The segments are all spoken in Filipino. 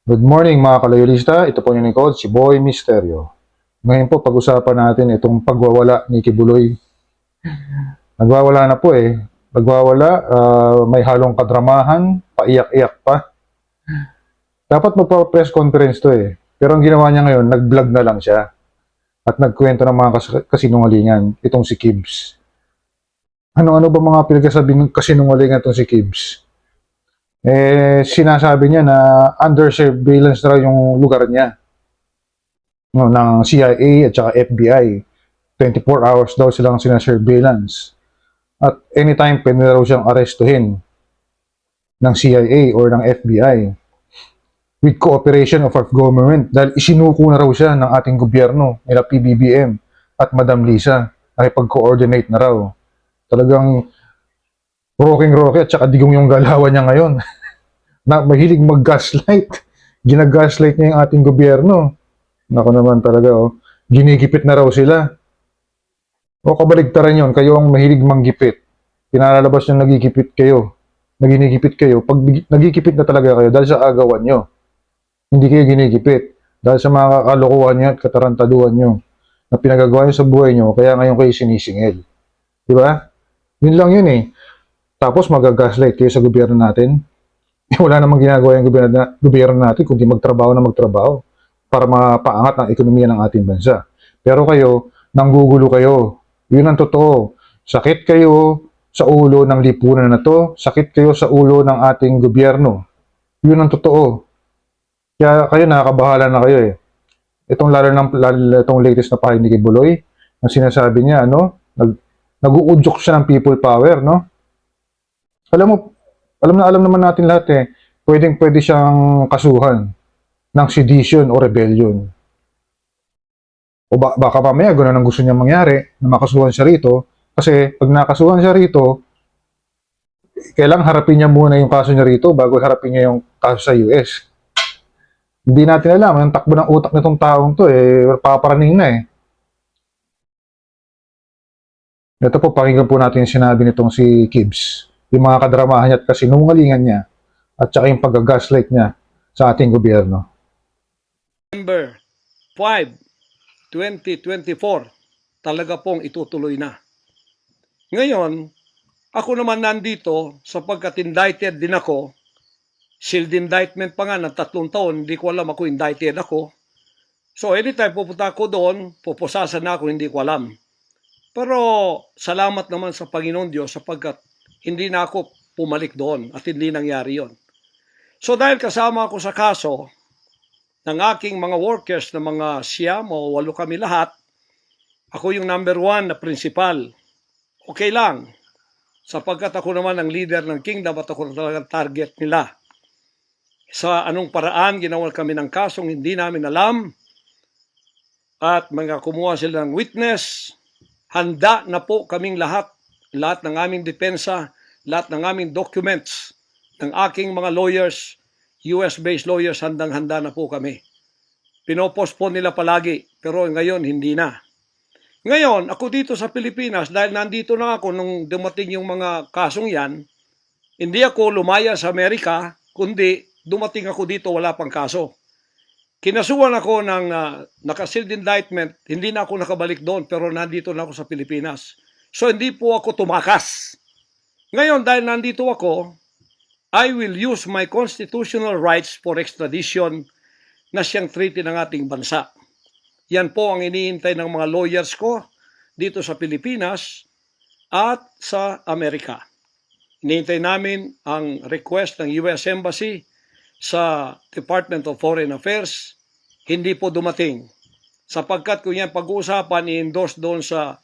Good morning mga kaloyalista, ito po yung Nicole, si Boy Misterio. Ngayon po pag-usapan natin itong pagwawala ni Kibuloy. Nagwawala na po eh. Nagwawala, may halong kadramahan, paiyak-iyak pa. Dapat magpa-press conference to eh. Pero ang ginawa niya ngayon, nag-vlog na lang siya. At nagkwento ng mga kasinungalingan, itong si Kibs. Ano-ano ba mga pinagsasabi ng kasinungalingan itong si Kibs? Sinasabi niya na under surveillance raw yung lugar niya, no, ng CIA at saka FBI. 24 hours daw silang sinasurveillance. At anytime pwede raw siyang arestuhin ng CIA or ng FBI with cooperation of our government dahil isinuko na raw siya ng ating gobyerno, nila PBBM at Madam Lisa. Nakipag-coordinate na raw. Talagang rocking-rocky at saka digong yung galawan niya ngayon. Na mahilig mag-gaslight. Ginagaslight niya yung ating gobyerno. Nako naman talaga, oh. Ginigipit na raw sila. O kabaligtaran yun, kayo ang mahilig manggipit. Pinalalabas yung nagigipit kayo. Naginigipit kayo. Pag nagigipit na talaga kayo dahil sa agawan nyo. Hindi kayo ginigipit. Dahil sa mga kalokohan nyo at katarantaduhan nyo na pinagagawa nyo sa buhay nyo, kaya ngayon kayo sinisingil. Diba? Yun lang yun eh. Tapos magagaslight kayo sa gobyerno natin. Wala namang ginagawa yung gobyerno natin kundi magtrabaho na magtrabaho para mapaangat ang ekonomiya ng ating bansa. Pero kayo, nanggugulo kayo. Yun ang totoo. Sakit kayo sa ulo ng lipunan na to. Sakit kayo sa ulo ng ating gobyerno. Yun ang totoo. Kaya kayo nakakabahala na kayo eh. Lalo itong latest na pakinig ni Kibuloy, ang sinasabi niya, nag-uudyok siya ng people power, no? Alam mo, alam naman natin lahat eh, pwede siyang kasuhan ng sedition o rebellion. O baka mamaya gano'n ang gusto niya mangyari, na makasuhan siya rito, kasi pag nakasuhan siya rito, kailangang harapin niya muna yung kaso niya rito bago harapin niya yung kaso sa US. Hindi natin alam, ang takbo ng utak nitong taong to, paparaning na eh. Ito po, pakinggan po natin yung sinabi nitong si Kibs. Yung mga kadramahan niya at kasinungalingan niya at saka yung pag-gaslight niya sa ating gobyerno. November 5, 2024, talaga pong itutuloy na. Ngayon, ako naman nandito sapagkat indicted din ako. Sealed indictment pa nga ng 3 taon, hindi ko alam ako indicted ako. So anytime pupunta ako doon, pupusasan na ako, hindi ko alam. Pero salamat naman sa Panginoon Diyos sapagkat hindi na ako pumalik doon at hindi nangyari yon. So dahil kasama ako sa kaso ng aking mga workers na mga 9 o 8 kami lahat, ako yung number 1 na principal. Okay lang, sapagkat ako naman ang leader ng kingdom at ako talagang target nila. Sa anong paraan ginawa kami ng kasong hindi namin alam at mga kumuha sila ng witness. Handa na po kaming lahat ng aming depensa, lahat ng aming documents ng aking mga lawyers, US-based lawyers, handang-handa na po kami. Pinopospon nila palagi, pero ngayon hindi na. Ngayon, ako dito sa Pilipinas, dahil nandito na ako nung dumating yung mga kasong yan, hindi ako lumaya sa Amerika, kundi dumating ako dito, wala pang kaso. Kinasuhan ako ng naka-sealed indictment, hindi na ako nakabalik doon, pero nandito na ako sa Pilipinas. So hindi po ako tumakas. Ngayon, dahil nandito ako, I will use my constitutional rights for extradition na siyang treaty ng ating bansa. Yan po ang iniintay ng mga lawyers ko dito sa Pilipinas at sa Amerika. Iniintay namin ang request ng US Embassy sa Department of Foreign Affairs. Hindi po dumating. Sapagkat kung yan pag-uusapan, i-endorse doon sa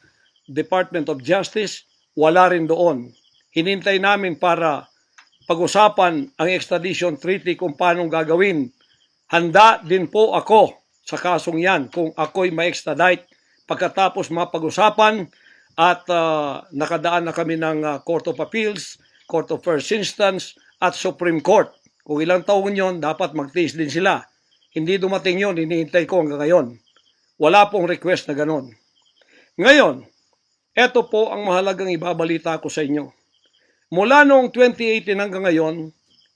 Department of Justice, wala rin doon. Hinintay namin para pag-usapan ang extradition treaty kung paano gagawin. Handa din po ako sa kasong yan kung ako'y ma-extradite pagkatapos mapag-usapan at nakadaan na kami ng Court of Appeals, Court of First Instance at Supreme Court. Kung ilang taon yon, dapat magtiis din sila. Hindi dumating yon, hinihintay ko hanggang ngayon. Wala pong request na ganon. Ngayon, eto po ang mahalagang ibabalita ko sa inyo. Mula noong 2018 hanggang ngayon,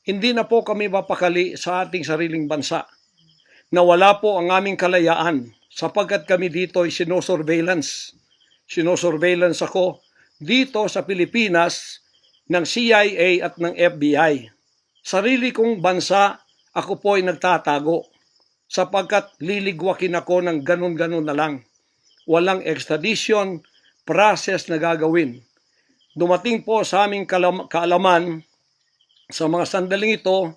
hindi na po kami mapakali sa ating sariling bansa. Nawala po ang aming kalayaan sapagkat kami dito ay sinosurveillance. Sinosurveillance ako dito sa Pilipinas ng CIA at ng FBI. Sarili kong bansa, ako po ay nagtatago sapagkat liligwakin ako ng ganun-ganun na lang. Walang extradition process na gagawin. Dumating po sa aming kaalaman sa mga sandaling ito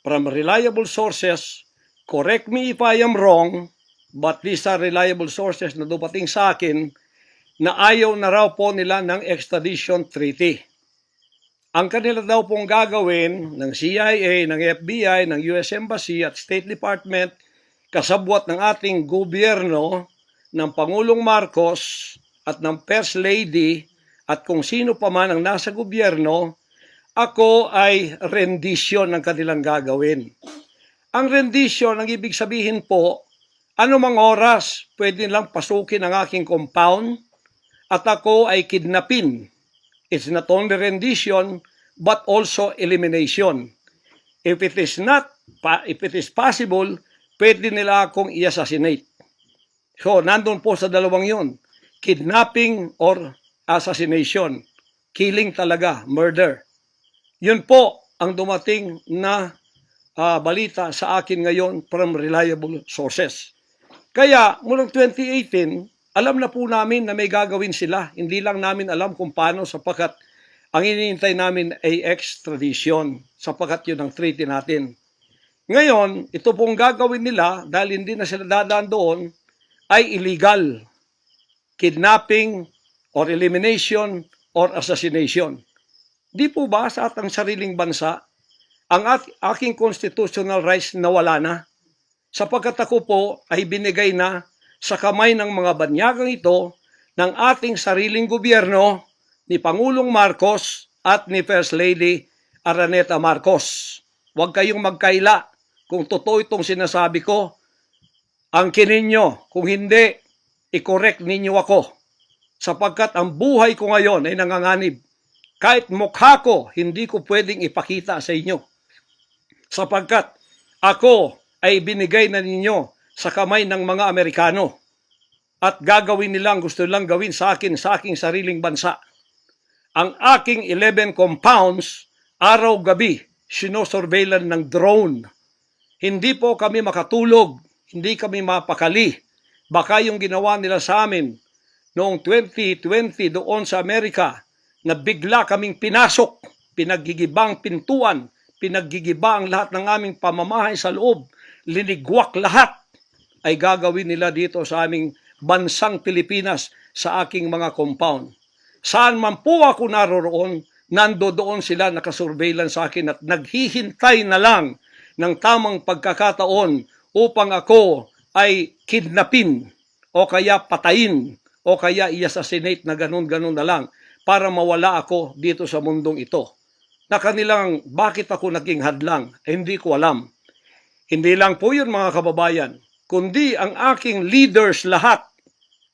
from reliable sources. Correct me if I am wrong, but these are reliable sources na dumating sa akin na ayaw na raw po nila ng extradition treaty. Ang kanila daw pong gagawin ng CIA, ng FBI, ng US Embassy at State Department, kasabwat ng ating gobyerno, ng Pangulong Marcos at ng First Lady at kung sino pa man ang nasa gobyerno, ako ay rendition ng kanilang gagawin. Ang rendition, ang ibig sabihin po, anumang oras pwede lang pasukin ang aking compound at ako ay kidnapin. It's not only rendition but also elimination. If it is possible, pwede nila akong i-assassinate. So, nandun po sa dalawang yon, kidnapping or assassination. Killing talaga, murder. Yun po ang dumating na balita sa akin ngayon from reliable sources. Kaya, mulang 2018, alam na po namin na may gagawin sila. Hindi lang namin alam kung paano sapagkat ang iniintay namin ay extradition sapagkat yun ang treaty natin. Ngayon, ito pong gagawin nila dahil hindi na sila dadaan doon ay illegal. Kidnapping or elimination or assassination. Di po ba sa atang sariling bansa, ang aking constitutional rights nawala na? Sapagkat ako po ay binigay na sa kamay ng mga banyagang ito ng ating sariling gobyerno ni Pangulong Marcos at ni First Lady Araneta Marcos. Huwag kayong magkaila kung totoo itong sinasabi ko. Angkinin nyo, kung hindi, i-correct ninyo ako. Sapagkat ang buhay ko ngayon ay nanganganib. Kahit mukha ko, hindi ko pwedeng ipakita sa inyo. Sapagkat ako ay binigay na ninyo sa kamay ng mga Amerikano. At gagawin nilang gusto nilang gawin sa akin, sa aking sariling bansa. Ang aking 11 compounds, araw-gabi, sinosurveillan ng drone. Hindi po kami makatulog, hindi kami mapakali. Baka yung ginawa nila sa amin noong 2020 doon sa Amerika, na bigla kaming pinasok, pinaggigibang pintuan, pinaggigibang lahat ng aming pamamahay sa loob, linigwak lahat, ay gagawin nila dito sa aming bansang Pilipinas sa aking mga compound. Saan man po ako naroroon, nandoon sila nakasurveillance sa akin at naghihintay na lang ng tamang pagkakataon upang ako ay kidnapin o kaya patayin o kaya i-assassinate na ganun-ganun na lang para mawala ako dito sa mundong ito. Na kanilang bakit ako naging hadlang, hindi ko alam. Hindi lang po yun mga kababayan, kundi ang aking leaders lahat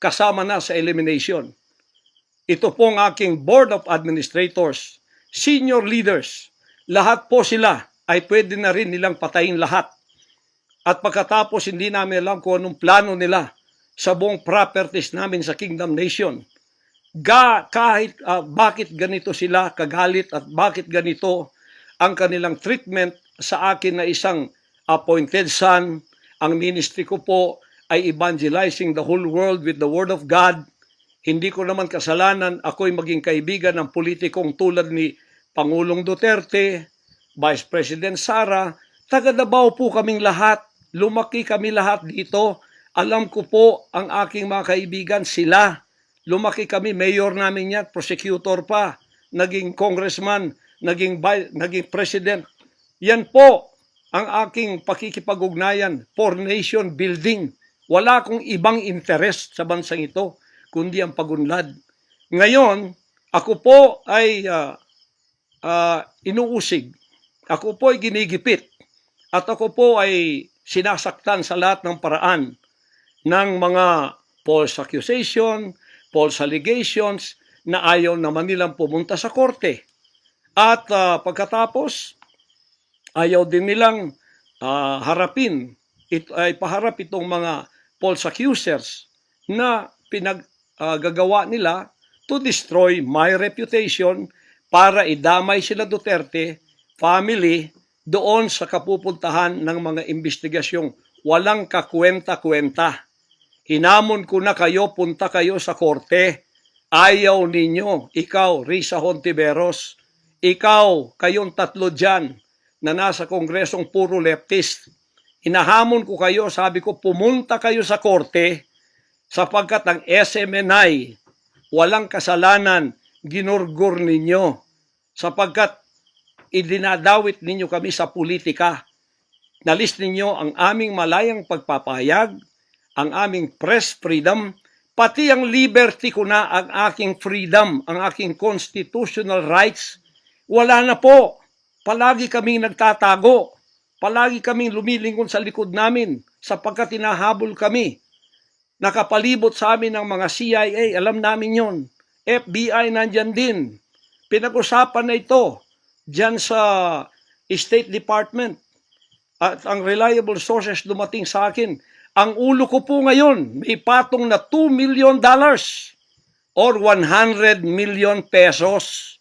kasama na sa elimination. Ito pong aking Board of Administrators, senior leaders, lahat po sila ay pwede na rin nilang patayin lahat. At pagkatapos hindi namin alam kung anong plano nila sa buong properties namin sa Kingdom Nation. Kahit bakit ganito sila kagalit at bakit ganito ang kanilang treatment sa akin na isang appointed son. Ang ministry ko po ay evangelizing the whole world with the Word of God. Hindi ko naman kasalanan ako'y maging kaibigan ng politikong tulad ni Pangulong Duterte, Vice President Sara. Taga Davao po kaming lahat. Lumaki kami lahat dito. Alam ko po ang aking mga kaibigan, sila. Lumaki kami, mayor namin yan, prosecutor pa, naging congressman, naging president. Yan po ang aking pakikipag-ugnayan for nation building. Wala akong ibang interest sa bansang ito, kundi ang pagunlad. Ngayon, ako po ay inuusig. Ako po ay ginigipit. At ako po ay sinasaktan sa lahat ng paraan ng mga false accusation, false allegations na ayaw naman nilang pumunta sa korte. At pagkatapos, Ayaw din nilang ipaharap itong mga false accusers na gagawa nila to destroy my reputation para idamay sila Duterte family doon sa kapupuntahan ng mga investigasyong walang kakwenta-kwenta. Hinamon ko na kayo, punta kayo sa korte. Ayaw ninyo, ikaw, Risa Hontiveros, ikaw, kayong tatlo dyan na nasa kongresong puro leftist. Hinahamon ko kayo, sabi ko, pumunta kayo sa korte sapagkat ang SMNI, walang kasalanan, ginurgur ninyo sapagkat idinadawit ninyo kami sa politika. Nalis ninyo ang aming malayang pagpapahayag, ang aming press freedom, pati ang liberty ko na, ang aking freedom, ang aking constitutional rights. Wala na po. Palagi kaming nagtatago. Palagi kaming lumilingon sa likod namin sapagkat hinahabol kami. Nakapalibot sa amin ng mga CIA, alam namin yon. FBI nandyan din. Pinag-usapan na ito dyan sa State Department. At ang reliable sources dumating sa akin. Ang ulo ko po ngayon, may patong na $2 million or 100 million pesos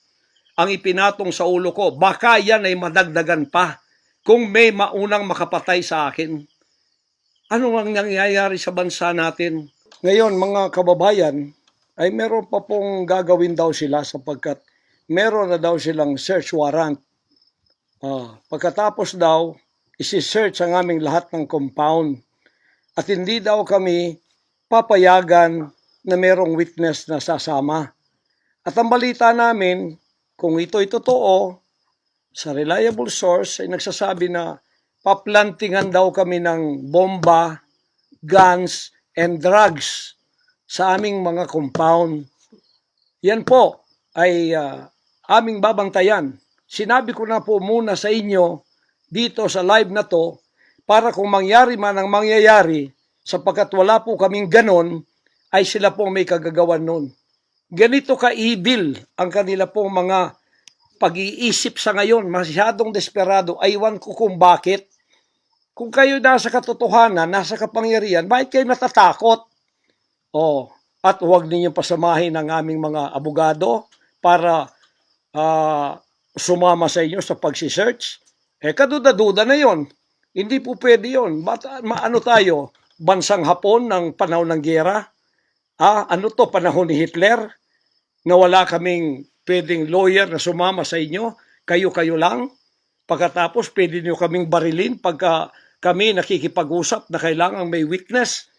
ang ipinatong sa ulo ko. Baka yan ay madagdagan pa kung may maunang makapatay sa akin. Ano ang nangyayari sa bansa natin? Ngayon, mga kababayan, ay meron pa pong gagawin daw sila sapagkat meron na daw silang search warrant. Pagkatapos daw, isi-search ang aming lahat ng compound. At hindi daw kami papayagan na merong witness na sasama. At ang balita namin, kung ito'y totoo, sa reliable source ay nagsasabi na paplantingan daw kami ng bomba, guns, and drugs sa aming mga compound. Yan po ay aming babantayan. Sinabi ko na po muna sa inyo dito sa live na to para kung mangyari man ang mangyayari, sapagkat wala po kaming ganon, ay sila pong may kagagawan nun. Ganito ka-evil ang kanila pong mga pag-iisip sa ngayon, masyadong desperado, aywan ko kung bakit. Kung kayo nasa katotohanan, nasa kapangyarihan, bakit kayo natatakot? At huwag ninyong pasamahin ang aming mga abogado para sumama sa inyo sa pagsisearch. Kaduda-duda na yon. Hindi po pwede yun. Ano tayo? Bansang Hapon ng panahon ng giyera? Ano to? Panahon ni Hitler? Na wala kaming pwedeng lawyer na sumama sa inyo? Kayo-kayo lang? Pagkatapos, pwede nyo kaming barilin pagka kami nakikipag-usap na kailangang may witness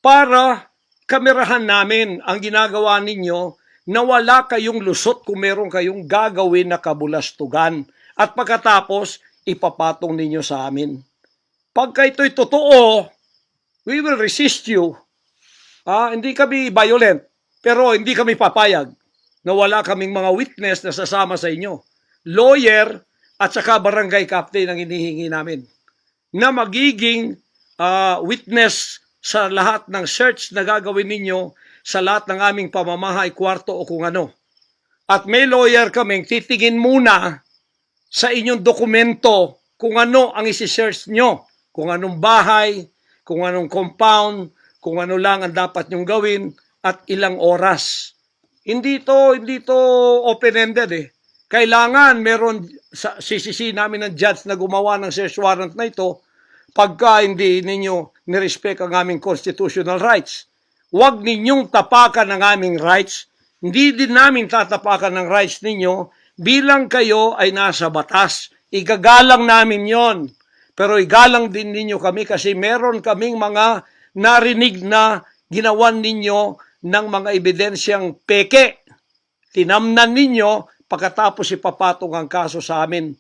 para kamerahan namin ang ginagawa ninyo na wala kayong lusot kung meron kayong gagawin na kabulastugan. At pagkatapos, ipapatong ninyo sa amin. Pagka ito'y totoo, we will resist you. Hindi kami violent, pero hindi kami papayag na wala kaming mga witness na sasama sa inyo. Lawyer at saka barangay captain ang hinihingi namin na magiging witness sa lahat ng search na gagawin ninyo sa lahat ng aming pamamahay, kwarto o kung ano. At may lawyer kaming titingin muna sa inyong dokumento kung ano ang isi-search nyo. Kung anong bahay, kung anong compound, kung ano lang ang dapat nyong gawin, at ilang oras. Hindi to open-ended eh. Kailangan meron, sisisi namin ng judge na gumawa ng search warrant na ito pagka hindi ninyo nirespect ang aming constitutional rights. Huwag ninyong tapakan ang aming rights. Hindi din namin tatapakan ng rights ninyo bilang kayo ay nasa batas. Igagalang namin yon. Pero igalang din ninyo kami kasi meron kaming mga narinig na ginawan ninyo ng mga ebidensyang peke. Tinamnan ninyo pagkatapos ipapatong ang kaso sa amin.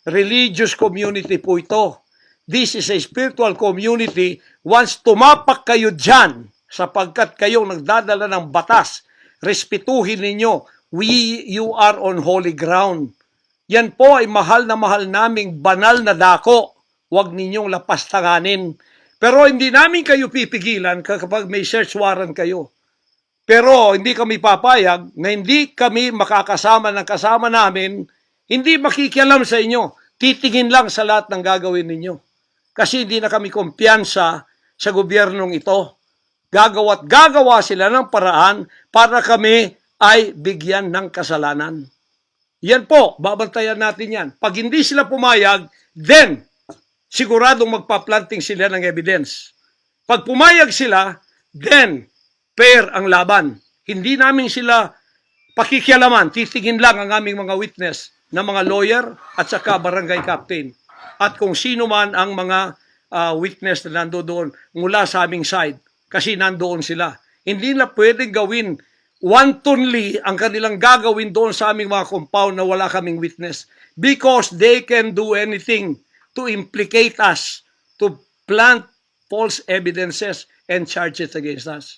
Religious community po ito. This is a spiritual community. Once tumapak kayo dyan, sapagkat kayong nagdadala ng batas, respetuhin ninyo, you are on holy ground. Yan po ay mahal na mahal naming banal na dako. Huwag ninyong lapastanganin. Pero hindi namin kayo pipigilan kapag may search warrant kayo. Pero hindi kami papayag na hindi kami makakasama ng kasama namin, hindi makikialam sa inyo. titingin lang sa lahat ng gagawin ninyo. Kasi hindi na kami kumpiyansa sa gobyernong ito. Gagawa sila ng paraan para kami ay bigyan ng kasalanan. Yan po, babantayan natin yan. Pag hindi sila pumayag, then siguradong magpa-planting sila ng evidence. Pag pumayag sila, then fair ang laban. Hindi namin sila pakikialaman, titingin lang ang aming mga witness na mga lawyer at saka barangay captain. At kung sino man ang mga witness na nandoon mula sa aming side, kasi nandoon sila. Hindi na pwedeng gawin wantonly ang kanilang gagawin doon sa aming mga compound na wala kaming witness. Because they can do anything to implicate us, to plant false evidences and charges against us.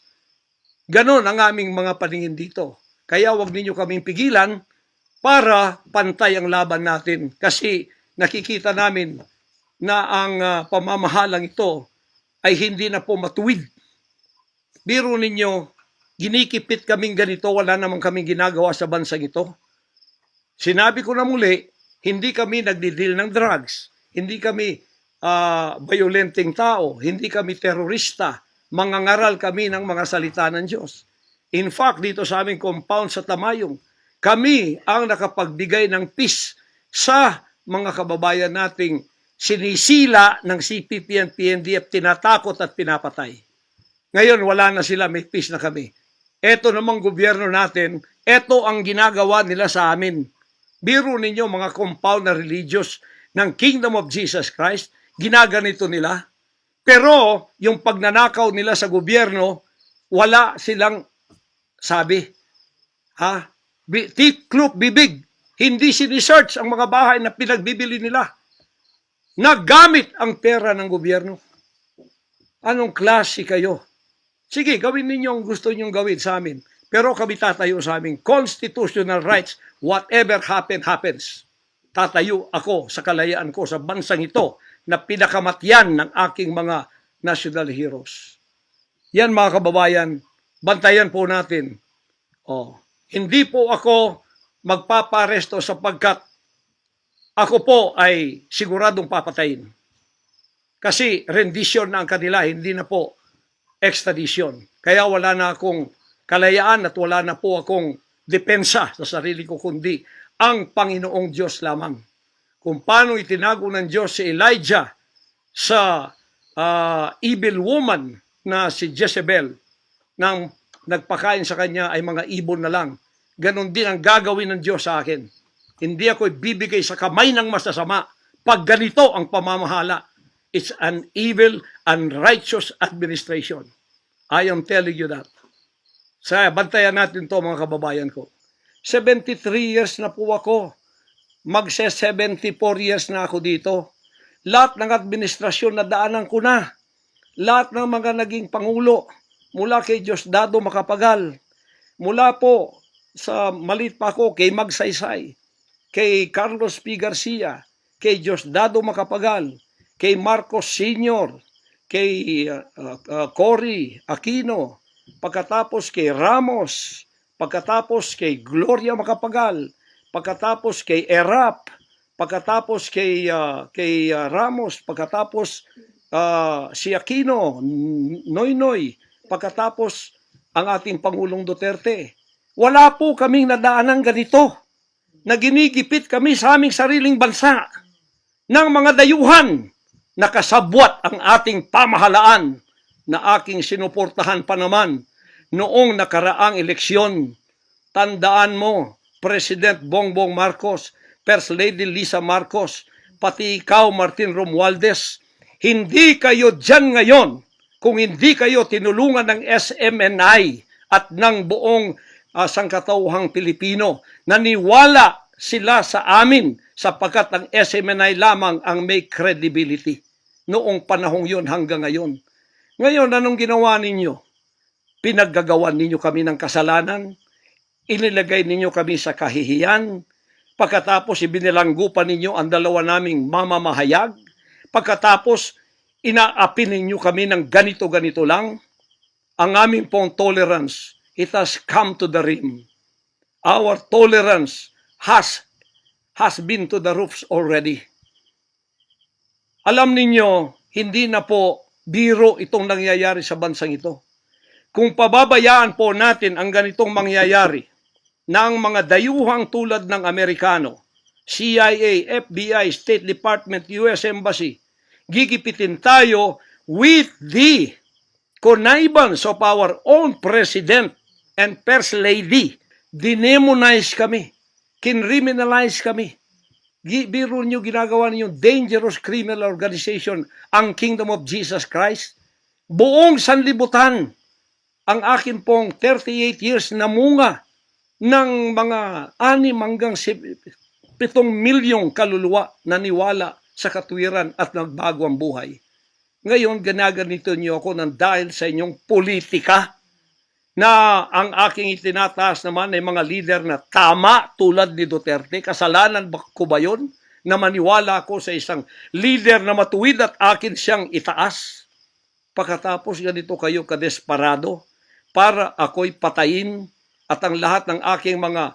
Ganon ang aming mga paningin dito. Kaya wag ninyo kaming pigilan para pantay ang laban natin. Kasi nakikita namin na ang pamamahalang ito ay hindi na po matuwid. Biro ninyo, ginikipit kaming ganito, wala namang kaming ginagawa sa bansang ito. Sinabi ko na muli, hindi kami nagdi-deal ng drugs, hindi kami violenting tao, hindi kami terorista, mangangaral kami ng mga salita ng Diyos. In fact, dito sa aming compound sa Tamayong, kami ang nakapagbigay ng peace sa mga kababayan nating sinisila ng CPP and PNDF, tinatakot at pinapatay. Ngayon, wala na sila, may peace na kami. Ito namang gobyerno natin, ito ang ginagawa nila sa amin. Biro ninyo mga compound na religious ng Kingdom of Jesus Christ, ginaganito nila. Pero yung pagnanakaw nila sa gobyerno, wala silang sabi. Tiklop bibig. Hindi sinisearch ang mga bahay na pinagbibili nila. Nagamit ang pera ng gobyerno. Anong klase kayo? Sige, gawin ninyo ang gusto ninyong gawin sa amin. Pero kami tatayo sa aming constitutional rights. Whatever happens. Tatayo ako sa kalayaan ko sa bansang ito na pinakamatyan ng aking mga national heroes. Yan mga kababayan, bantayan po natin. Hindi po ako magpaparesto sapagkat ako po ay siguradong papatayin. Kasi rendition na ang kanila, hindi na po extradition. Kaya wala na akong kalayaan at wala na po akong depensa sa sarili ko, kundi ang Panginoong Diyos lamang. Kung paano itinago ng Diyos si Elijah sa evil woman na si Jezebel, nang nagpakain sa kanya ay mga ibon na lang. Ganon din ang gagawin ng Diyos sa akin. Hindi ako ibibigay sa kamay ng masasama pag ganito ang pamamahala. It's an evil, unrighteous administration. I am telling you that. Bantayan natin to mga kababayan ko. 73 years na po ako. Magse-74 years na ako dito. Lahat ng administrasyon na daanan ko na. Lahat ng mga naging pangulo. Mula kay Diosdado Macapagal. Mula po sa malit pa ako kay Magsaysay. Kay Carlos P. Garcia. Kay Diosdado Macapagal. Kay Marcos Sr., kay Cory Aquino, pagkatapos kay Ramos, pagkatapos kay Gloria Macapagal, pagkatapos kay Erap, pagkatapos kay Ramos, pagkatapos si Aquino, Noynoy, pagkatapos ang ating Pangulong Duterte. Wala po kaming nadaanan ganito na ginigipit kami sa aming sariling bansa ng mga dayuhan. Nakasabwat ang ating pamahalaan na aking sinuportahan pa naman noong nakaraang eleksyon. Tandaan mo, President Bongbong Marcos, First Lady Lisa Marcos, pati ikaw Martin Romualdez, hindi kayo dyan ngayon kung hindi kayo tinulungan ng SMNI at ng buong sangkatauhang Pilipino. Naniwala sila sa amin sapagkat ang SMNI lamang ang may credibility noong panahong yun hanggang ngayon. Ngayon, anong ginawa ninyo? Pinaggagawan ninyo kami ng kasalanan, inilagay ninyo kami sa kahihiyan, pagkatapos ibinilanggo pa ninyo ang dalawa naming mamamahayag, pagkatapos inaapi ninyo kami ng ganito-ganito lang, ang aming pong tolerance, it has come to the rim. Our tolerance has been to the roofs already. Alam ninyo, hindi na po biro itong nangyayari sa bansang ito. Kung pababayaan po natin ang ganitong mangyayari ng mga dayuhang tulad ng Amerikano, CIA, FBI, State Department, US Embassy, gigipitin tayo with the connivance of our own President and First Lady. Dinemonize kami, kinriminalize kami. Biro nyo, ginagawa ninyo dangerous criminal organization ang Kingdom of Jesus Christ. Buong sanlibutan, ang akin pong 38 years na munga ng mga 6 hanggang 7 milyong kaluluwa na niwala sa katwiran at nagbago ang buhay. Ngayon, ginaganito niyo ako ng dahil sa inyong politika na ang aking itinataas naman ay mga leader na tama tulad ni Duterte. Kasalanan ko ba yun na maniwala ako sa isang leader na matuwid at akin siyang itaas? Pagkatapos ganito kayo kadesperado para ako'y patayin at ang lahat ng aking mga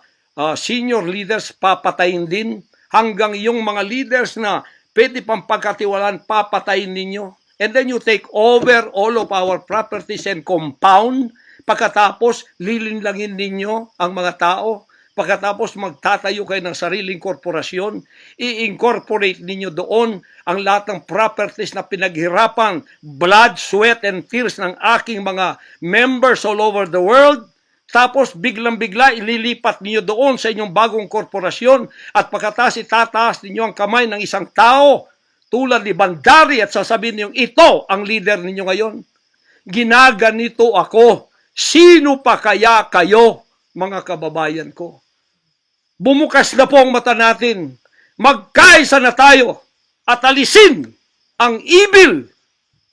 senior leaders papatayin din hanggang yung mga leaders na pwede pang pagkatiwalaan papatayin ninyo. And then you take over all of our properties and compound. Pagkatapos, lilinlangin ninyo ang mga tao. Pagkatapos, magtatayo kayo ng sariling korporasyon. I-incorporate ninyo doon ang lahat ng properties na pinaghirapan, blood, sweat, and tears ng aking mga members all over the world. Tapos, biglang-bigla, ililipat ninyo doon sa inyong bagong korporasyon. At pagkatapos, itataas ninyo ang kamay ng isang tao tulad ni Bandari at sasabihin ninyo, ito ang leader ninyo ngayon. Ginaganito ako. Sino pa kaya kayo, mga kababayan ko? Bumukas na po ang mata natin. Magkaisa na tayo at alisin ang evil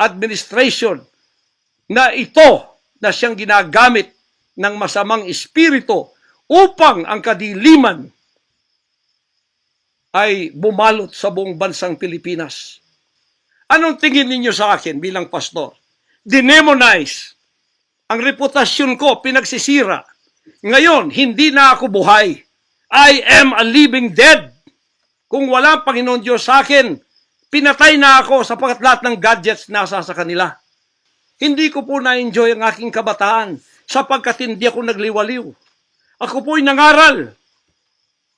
administration na ito na siyang ginagamit ng masamang espiritu upang ang kadiliman ay bumalot sa buong bansang Pilipinas. Anong tingin ninyo sa akin bilang pastor? Dinemonize. Ang reputasyon ko pinagsisira. Ngayon, hindi na ako buhay. I am a living dead. Kung wala Panginoon Diyos sa akin, pinatay na ako sapagkat lahat ng gadgets nasa sa kanila. Hindi ko po na-enjoy ang aking kabataan sapagkat hindi ako nagliwaliw. Ako po'y nangaral.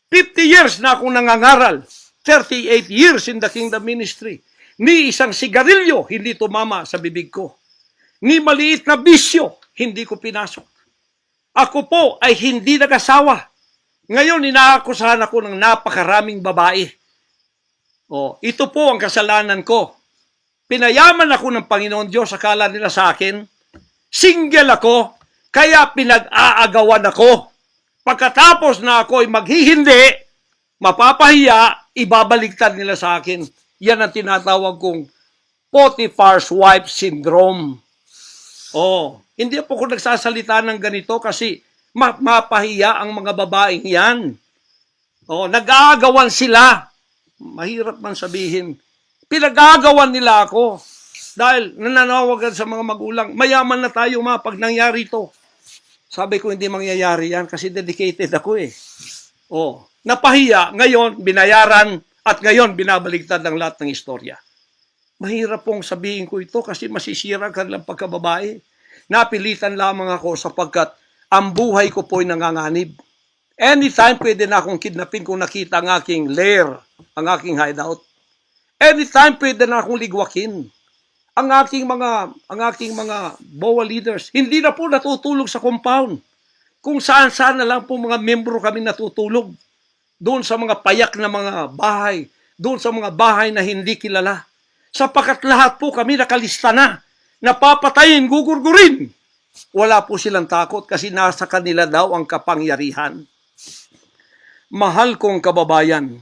50 years na akong nangangaral. 38 years in the kingdom ministry. Ni isang sigarilyo hindi tumama sa bibig ko. Ni maliit na bisyo, hindi ko pinasok. Ako po ay hindi nag-asawa. Ngayon, inaakusahan ako ng napakaraming babae. Ito po ang kasalanan ko. Pinayaman ako ng Panginoon Diyos, akala nila sa akin. Single ako, kaya pinag-aagawan ako. Pagkatapos na ako ay maghihindi, mapapahiya, ibabaligtad nila sa akin. Yan ang tinatawag kong Potiphar's wife syndrome. Hindi po ako nagsasalita ng ganito kasi mapahiya ang mga babaeng yan. Nag-aagawan sila. Mahirap man sabihin. Pinag-aagawan nila ako. Dahil nananawagan sa mga magulang, mayaman na tayo pag nangyari ito. Sabi ko hindi mangyayari yan kasi dedicated ako eh. Napahiya, ngayon binayaran at ngayon binabaligtad ang lahat ng istorya. Mahirap pong sabihin ko ito kasi masisira ang kanilang pagkababae. Napilitan lamang ako sapagkat ang buhay ko po'y nanganganib. Anytime pwede na akong kidnapin kung nakita ang aking lair, ang aking hideout. Anytime pwede na akong ligwakin. Ang aking mga BOA leaders, hindi na po natutulog sa compound. Kung saan-saan na lang po mga membro kami natutulog. Doon sa mga payak na mga bahay, doon sa mga bahay na hindi kilala. Sapagkat lahat po kami nakalista na, napapatayin, gugurgurin. Wala po silang takot kasi nasa kanila daw ang kapangyarihan. Mahal kong kababayan,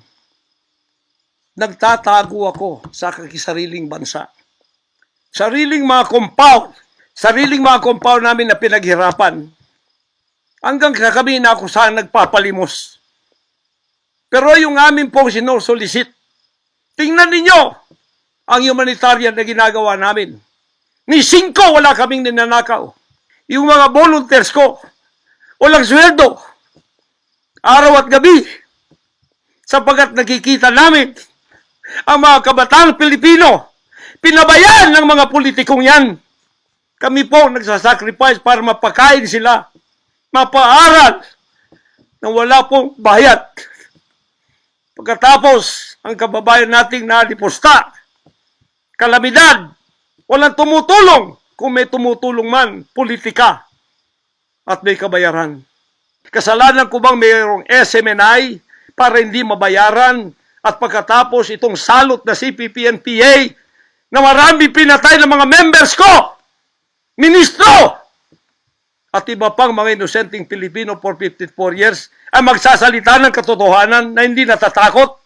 nagtatago ako sa kakisariling bansa. Sariling mga compound namin na pinaghirapan. Hanggang kami na ako saan nagpapalimos. Pero yung amin pong sinusulisit, tingnan ninyo ang humanitarian na ginagawa namin. Ni 5 wala kaming ninanakaw. Yung mga volunteers ko, walang sweldo. Araw at gabi. Sapagat nakikita namin ang mga kabataang Pilipino. Pinabayaan ng mga politikong yan. Kami po nagsasacrifice para mapakain sila, mapaaral, na wala pong bayad. Pagkatapos, ang kababayan nating nalipusta, kalamidad, walang tumutulong. Kung may tumutulong man, politika at may kabayaran. Kasalanan ko bang mayroong SMNI para hindi mabayaran at pagkatapos itong salot na CPP-NPA na marami pinatay ng mga members ko, ministro, at iba pang mga inosenteng Pilipino for 54 years ay magsasalita ng katotohanan na hindi natatakot.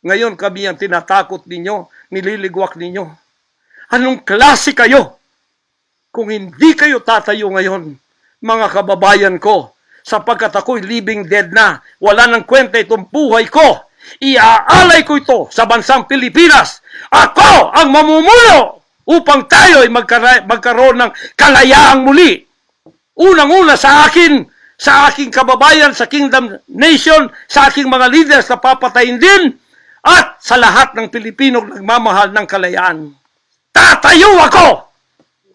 Ngayon kami ang tinatakot ninyo, nililigwak ninyo. Anong klase kayo? Kung hindi kayo tatayo ngayon, mga kababayan ko, sapagkat ako'y living dead na, wala nang kwenta itong buhay ko, iaalay ko ito sa bansang Pilipinas. Ako ang mamumuno upang tayo ay magkaroon ng kalayaang muli. Unang-una sa akin, sa aking kababayan, sa Kingdom Nation, sa aking mga leaders na papatayin din, at sa lahat ng Pilipino nagmamahal ng kalayaan. Tatayo ako!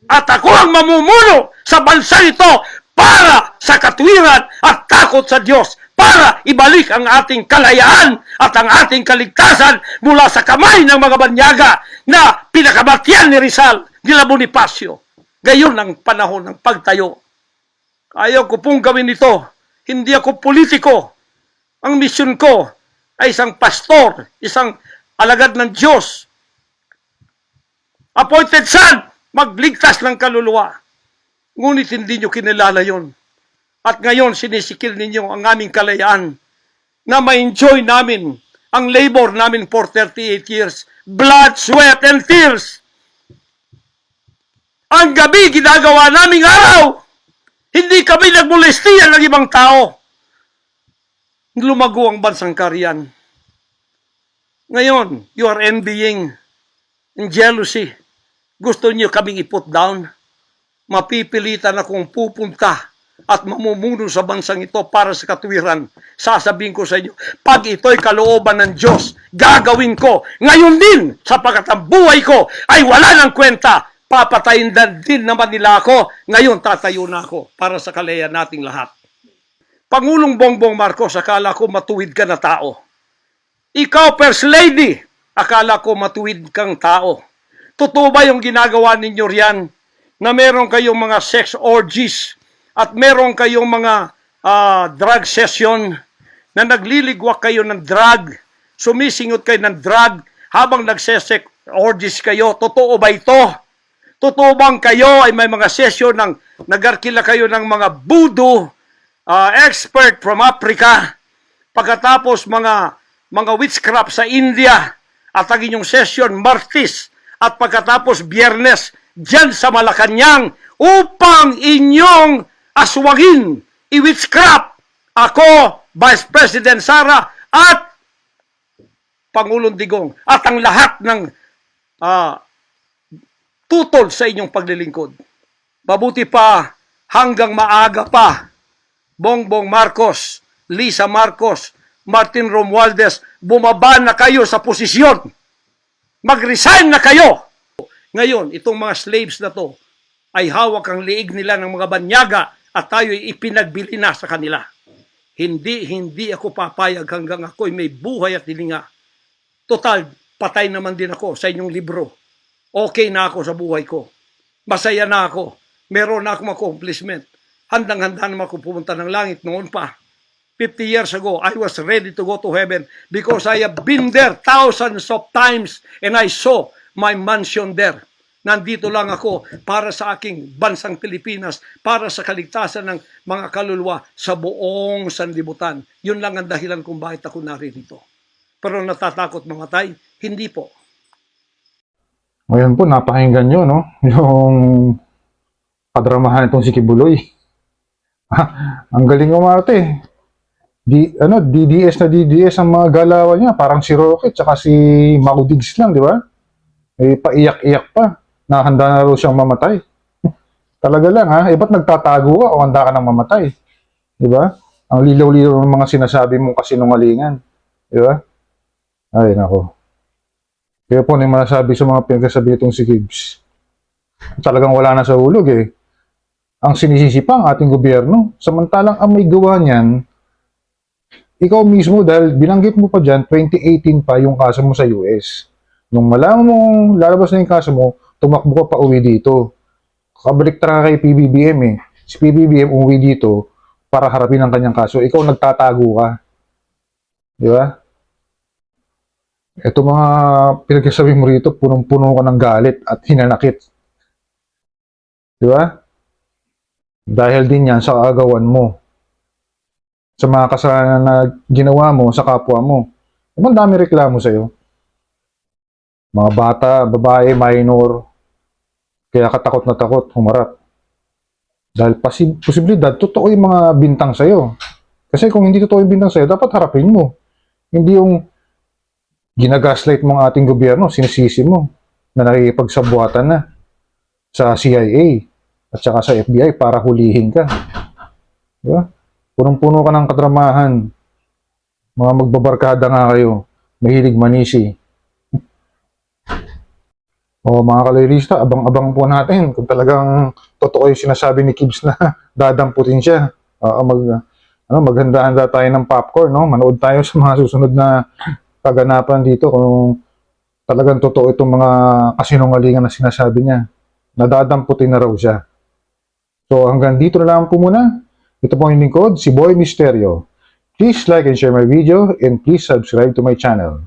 At ako ang mamumuno sa bansa ito para sa katwiran at takot sa Diyos, para ibalik ang ating kalayaan at ang ating kaligtasan mula sa kamay ng mga banyaga na pinakabatyan ni Rizal, nila Bonifacio. Gayon ang panahon ng pagtayo. Ayaw ko pong gawin ito. Hindi ako politiko. Ang misyon ko ay isang pastor, isang alagad ng Diyos. Appointed son, magligtas ng kaluluwa. Ngunit hindi nyo kinilala yon. At ngayon sinisikil ninyo ang aming kalayaan na ma-enjoy namin ang labor namin for 38 years. Blood, sweat, and tears. Ang gabi ginagawa naming araw. Hindi kami nagmolestiyan ng ibang tao. Lumago ang bansang Kariyan. Ngayon, you are envying and jealousy. Gusto niyo kaming i-put down. Mapipilitan akong pupunta at mamumuno sa bansang ito para sa katwiran. Sasabihin ko sa inyo, pag ito'y kalooban ng Diyos, gagawin ko. Ngayon din, sapagkat ang buhay ko ay wala ng kwenta. Papatayin din naman nila ako. Ngayon tatayo na ako para sa kalayaan nating lahat. Pangulong Bongbong Marcos, akala ko matuwid ka na tao. Ikaw, First Lady, akala ko matuwid kang tao. Totoo ba yung ginagawa ninyo riyan na meron kayong mga sex orgies at meron kayong mga drug session na nagliligwak kayo ng drug, sumisingot kayo ng drug habang nagsesex orgies kayo? Totoo ba ito? Totoo bang kayo ay may mga session ng nagarkila kayo ng mga voodoo expert from Africa, pagkatapos mga witchcraft sa India, at ang inyong session Martis, at pagkatapos Biyernes dyan sa Malacanang upang inyong aswangin, i-witchcraft ako, Vice President Sara, at Pangulong Digong, at ang lahat ng tutol sa inyong paglilingkod. Mabuti pa, hanggang maaga pa, Bongbong Marcos, Lisa Marcos, Martin Romualdez, bumaba na kayo sa posisyon. Mag-resign na kayo. Ngayon, itong mga slaves na to ay hawak ang liig nila ng mga banyaga at tayo'y ipinagbili na sa kanila. Hindi ako papayag hanggang ako'y may buhay at hilinga. Total, patay naman din ako sa inyong libro. Okay na ako sa buhay ko. Masaya na ako. Meron na akong accomplishment. Handang-handa naman ako pumunta ng langit noon pa. 50 years ago, I was ready to go to heaven because I have been there thousands of times and I saw my mansion there. Nandito lang ako para sa aking bansang Pilipinas, para sa kaligtasan ng mga kaluluwa sa buong sanlibutan. Yun lang ang dahilan kung bakit ako naririto. Pero natatakot mamatay? Hindi po. Ngayon po, napakinggan nyo, no? Yung kadramahan itong si Kibuloy. Ang galing umarte. DDS na DDS ang mga galawan niya. Parang si Rocket, tsaka si Maudigs lang, di ba? Eh, paiyak-iyak pa. Nahanda na rin siyang mamatay. Talaga lang, ha? Eh, ba't nagtatago ka o handa ka nang mamatay? Di ba? Ang lilaw-lilaw ng mga sinasabi mong kasinungalingan. Di ba? Ay, nako. Kaya po, may masasabi sa mga pinagsasabi itong si Gibbs. Talagang wala na sa hulog eh. Ang sinisisi pa ang ating gobyerno. Samantalang ang may gawa niyan, ikaw mismo dahil binanggit mo pa dyan, 2018 pa yung kaso mo sa US. Nung malaman mo lalabas na yung kaso mo, tumakbo ka pa uwi dito. Kabalik ka kay PBBM eh. Si PBBM umuwi dito para harapin ang kanyang kaso. Ikaw nagtatago ka. Di ba? Ito mga pinagsasabi mo rito, punong-puno ka ng galit at hinanakit. Di ba? Dahil din yan sa kaagawan mo. Sa mga kasalanan na ginawa mo sa kapwa mo. Ang dami reklamo sa'yo. Mga bata, babae, minor. Kaya katakot na takot, humarap. Dahil posibilidad, totoo yung mga bintang sa'yo. Kasi kung hindi totoo yung bintang sa'yo, dapat harapin mo. Hindi yung ginagaslight mo ang ating gobyerno, sinisisi mo na nakikipagsabuatan na sa CIA at saka sa FBI para hulihin ka. Diba? Punong-puno ka ng kadramahan. Mga magbabarkada nga kayo. Mahilig manisi. O mga kaloyrista, abang-abang po natin kung talagang totoo yung sinasabi ni Gibbs na dadamputin siya. Maghanda-handa tayo ng popcorn, no? Manood tayo sa mga susunod na kaganapan dito kung talagang totoo itong mga kasinungalingan na sinasabi niya. Nadadamputin na raw siya. So hanggang dito na lang po muna. Ito po ang lingkod, si Boy Misterio. Please like and share my video and please subscribe to my channel.